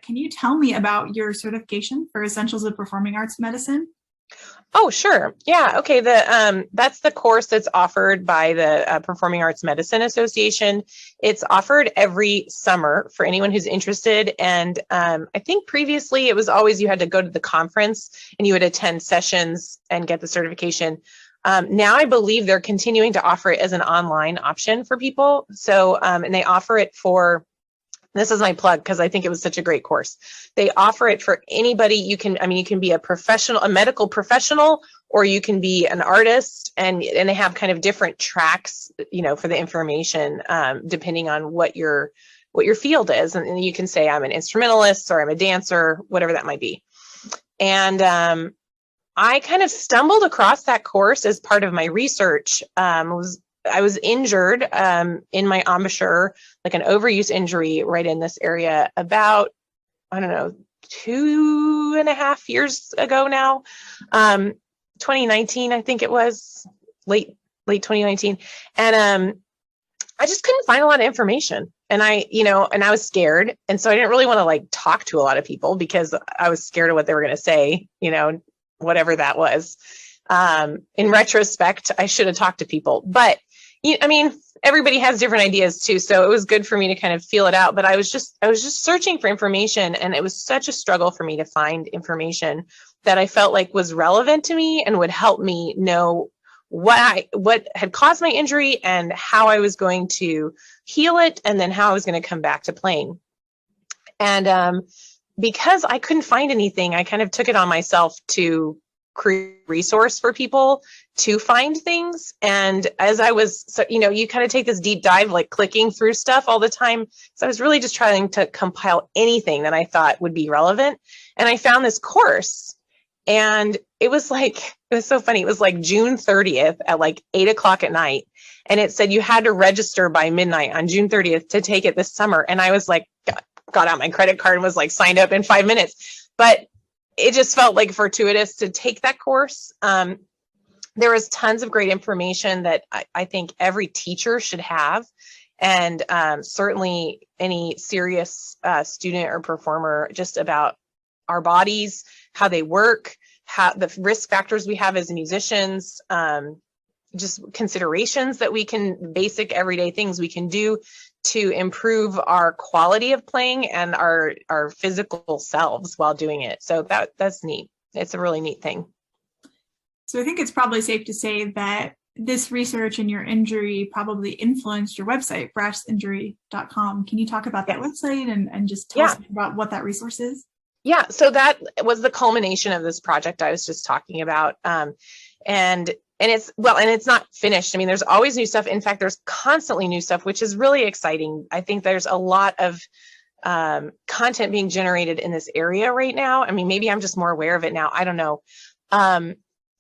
can you tell me about your certification for Essentials of Performing Arts Medicine? Oh, sure. Yeah. Okay. That's the course that's offered by the Performing Arts Medicine Association. It's offered every summer for anyone who's interested. And I think previously it was always you had to go to the conference and you would attend sessions and get the certification. Now I believe they're continuing to offer it as an online option for people. So, and they offer it for, this is my plug because I think it was such a great course. They offer it for anybody. You can be a professional, a medical professional, or you can be an artist, and they have kind of different tracks, for the information, depending on what your field is. And you can say I'm an instrumentalist or I'm a dancer, whatever that might be. And I kind of stumbled across that course as part of my research. I was injured in my embouchure, like an overuse injury right in this area about, 2.5 years ago now. 2019, I think it was late 2019. And I just couldn't find a lot of information. And I was scared. And so I didn't really want to talk to a lot of people because I was scared of what they were going to say, whatever that was. In retrospect, I should have talked to people, but everybody has different ideas too. So it was good for me to kind of feel it out, but I was just searching for information, and it was such a struggle for me to find information that I felt like was relevant to me and would help me know what had caused my injury and how I was going to heal it, and then how I was going to come back to playing. And because I couldn't find anything, I kind of took it on myself to create a resource for people to find things. And as I was, you kind of take this deep dive, clicking through stuff all the time. So I was really just trying to compile anything that I thought would be relevant. And I found this course, and it was so funny. It was June 30th at 8:00 at night. And it said you had to register by midnight on June 30th to take it this summer. And I was got out my credit card and was signed up in 5 minutes. But it just felt fortuitous to take that course. There was tons of great information that I think every teacher should have. And certainly any serious student or performer, just about our bodies, how they work, how the risk factors we have as musicians, just considerations that we can, basic everyday things we can do to improve our quality of playing and our physical selves while doing it. So that's neat. It's a really neat thing. So I think it's probably safe to say that this research and your injury probably influenced your website, brassinjury.com. Can you talk about that website and just tell us about what that resource is? Yeah, so that was the culmination of this project I was just talking about. And it's not finished. There's always new stuff. In fact, there's constantly new stuff, which is really exciting. I think there's a lot of content being generated in this area right now. Maybe I'm just more aware of it now. I don't know.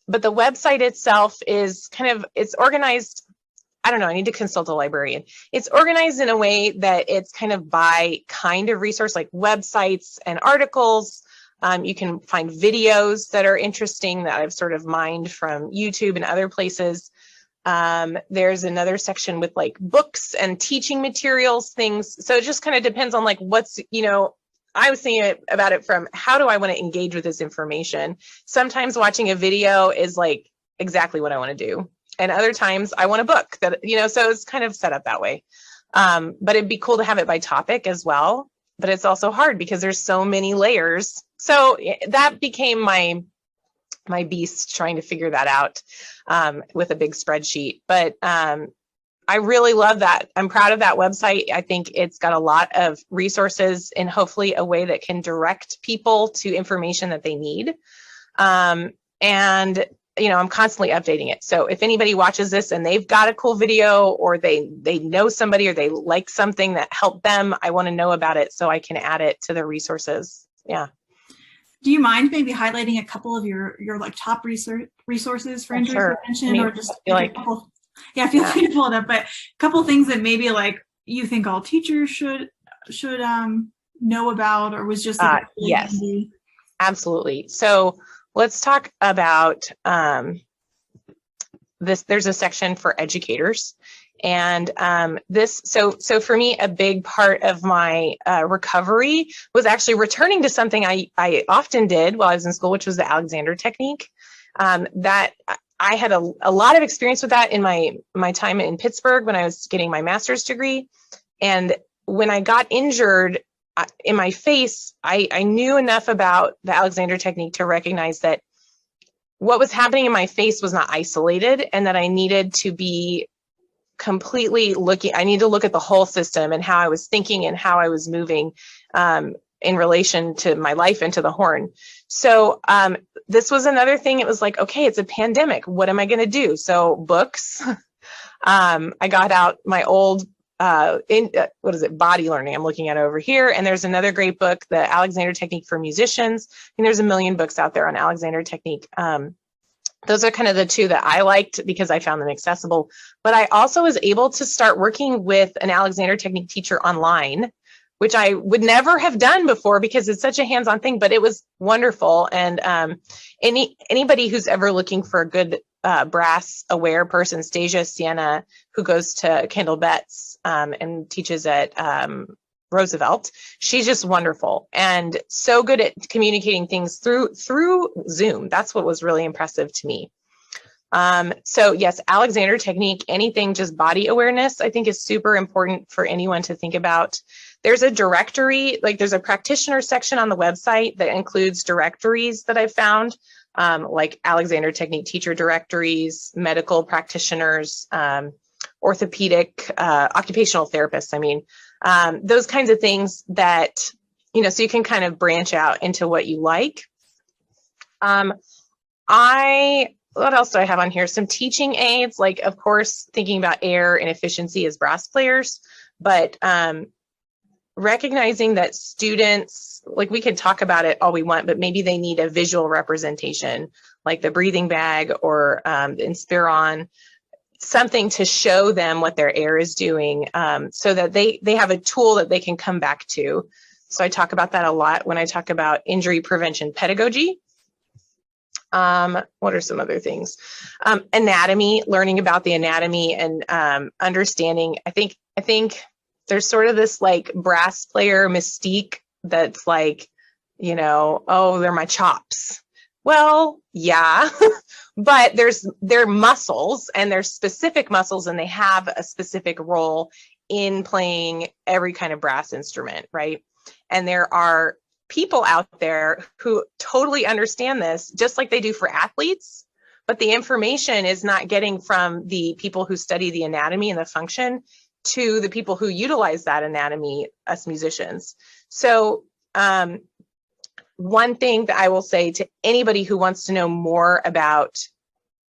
But the website itself is it's organized. I don't know. I need to consult a librarian. It's organized in a way that it's kind of by kind of resource, like websites and articles. You can find videos that are interesting that I've sort of mined from YouTube and other places. There's another section with books and teaching materials, things. So it just kind of depends on what's, I was thinking about it from how do I want to engage with this information? Sometimes watching a video is exactly what I want to do. And other times I want a book that, so it's kind of set up that way. But it'd be cool to have it by topic as well. But it's also hard because there's so many layers. So that became my beast, trying to figure that out with a big spreadsheet. But I really love that. I'm proud of that website. I think it's got a lot of resources and hopefully a way that can direct people to information that they need. And I'm constantly updating it. So if anybody watches this and they've got a cool video, or they know somebody, or they like something that helped them, I want to know about it so I can add it to the resources. Yeah. Do you mind maybe highlighting a couple of your top resources for injury prevention, or just feel free to pull it up, but a couple of things that maybe you think all teachers should know about, or was just yes, absolutely. So let's talk about this. There's a section for educators, And so for me, a big part of my recovery was actually returning to something I often did while I was in school, which was the Alexander technique. That I had a lot of experience with that in my time in Pittsburgh when I was getting my master's degree. And when I got injured in my face, I knew enough about the Alexander technique to recognize that what was happening in my face was not isolated, and that I needed to be completely I need to look at the whole system and how I was thinking and how I was moving in relation to my life and to the horn. So this was another thing. It was like, okay, it's a pandemic. What am I going to do? So books. I got out my old body learning. I'm looking at over here. And there's another great book, The Alexander Technique for Musicians. And there's a million books out there on Alexander Technique. Those are kind of the two that I liked because I found them accessible. But I also was able to start working with an Alexander Technique teacher online, which I would never have done before because it's such a hands-on thing, but it was wonderful. And anybody who's ever looking for a good brass aware person, Stasia Sienna, who goes to Kendall Betts and teaches at Roosevelt, she's just wonderful and so good at communicating things through Zoom. That's what was really impressive to me. So yes, Alexander technique, anything just body awareness, I think is super important for anyone to think about. There's a directory, like there's a practitioner section on the website that includes directories that I've found, like Alexander technique teacher directories, medical practitioners, orthopedic, occupational therapists. I mean, those kinds of things that, so you can kind of branch out into what you like. What else do I have on here? Some teaching aids, like, of course, thinking about air and efficiency as brass players, but recognizing that students, like, we can talk about it all we want, but maybe they need a visual representation, like the breathing bag or the Inspiron, something to show them what their air is doing, so that they have a tool that they can come back to. So I talk about that a lot when I talk about injury prevention pedagogy. What are some other things? Anatomy, learning about the anatomy and understanding. I think there's sort of this like brass player mystique that's like, oh, they're my chops. Well, yeah, but they're muscles, and they're specific muscles, and they have a specific role in playing every kind of brass instrument, right? And there are people out there who totally understand this, just like they do for athletes, but the information is not getting from the people who study the anatomy and the function to the people who utilize that anatomy, us musicians. So one thing that I will say to anybody who wants to know more about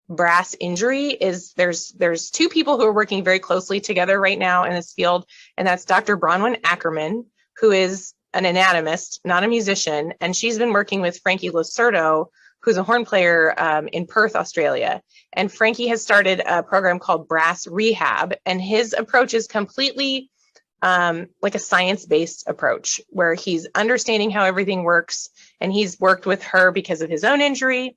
brass injury is there's two people who are working very closely together right now in this field, and that's Dr. Bronwyn Ackerman, who is an anatomist, not a musician, and she's been working with Frankie Lacerdo, who's a horn player in Perth, Australia. And Frankie has started a program called Brass Rehab, and his approach is completely like a science-based approach, where he's understanding how everything works, and he's worked with her because of his own injury,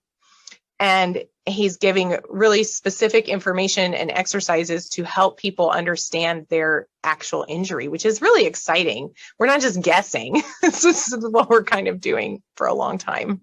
and he's giving really specific information and exercises to help people understand their actual injury, which is really exciting. We're not just guessing. This is what we're kind of doing for a long time,